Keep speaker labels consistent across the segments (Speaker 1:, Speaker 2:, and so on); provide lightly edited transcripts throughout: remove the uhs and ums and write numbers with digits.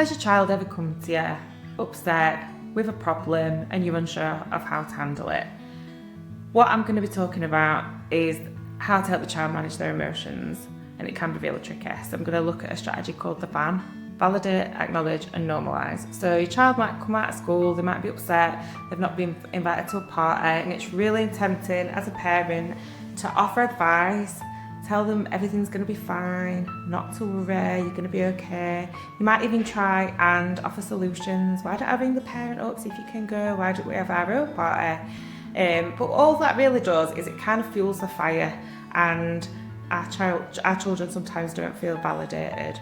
Speaker 1: Has your child ever come to you upset with a problem and you're unsure of how to handle it? What I'm going to be talking about is how to help the child manage their emotions, and it can be really tricky. So I'm going to look at a strategy called the VAN: validate, acknowledge and normalise. So your child might come out of school, they might be upset, they've not been invited to a party, and it's really tempting as a parent to offer advice, tell them everything's going to be fine, not to worry, you're going to be okay. You might even try and offer solutions. Why don't I ring the parent up, see if you can go? Why don't we have our own party? But all that really does is it kind of fuels the fire, and our children sometimes don't feel validated.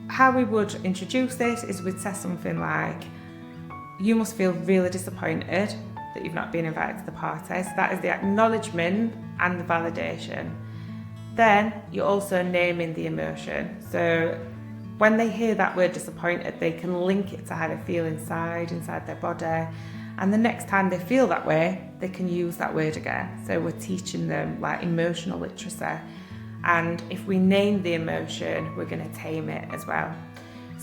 Speaker 1: How we would introduce this is we'd say something like, you must feel really disappointed that you've not been invited to the party. So that is the acknowledgement and the validation. Then you're also naming the emotion. So when they hear that word disappointed, they can link it to how they feel inside their body. And the next time they feel that way, they can use that word again. So we're teaching them like emotional literacy. And if we name the emotion, we're going to tame it as well.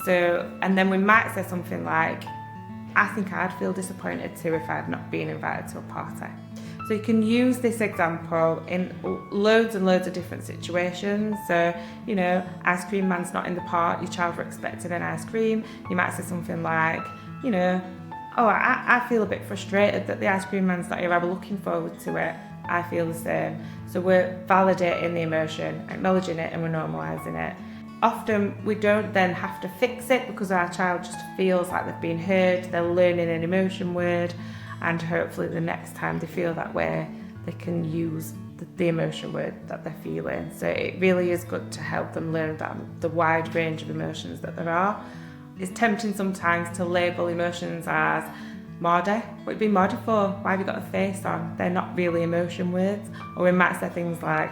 Speaker 1: So, and then we might say something like, I think I'd feel disappointed too if I'd not been invited to a party. So you can use this example in loads and loads of different situations. So, ice cream man's not in the park, your child were expecting an ice cream. You might say something like, I feel a bit frustrated that the ice cream man's not here, I was looking forward to it. I feel the same. So we're validating the emotion, acknowledging it, and we're normalising it. Often we don't then have to fix it because our child just feels like they've been heard, they're learning an emotion word, and hopefully the next time they feel that way, they can use the emotion word that they're feeling. So it really is good to help them learn the wide range of emotions that there are. It's tempting sometimes to label emotions as Mardy. What have you been Mardy for? Why have you got a face on? They're not really emotion words. Or we might say things like,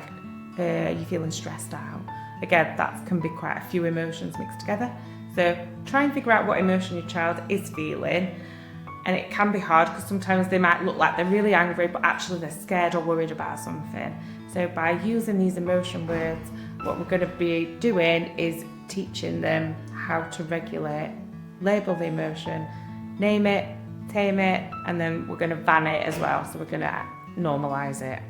Speaker 1: you're feeling stressed out. Again, that can be quite a few emotions mixed together. So try and figure out what emotion your child is feeling. And it can be hard because sometimes they might look like they're really angry, but actually they're scared or worried about something. So by using these emotion words, what we're going to be doing is teaching them how to regulate, label the emotion, name it, tame it, and then we're going to van it as well. So we're going to normalise it.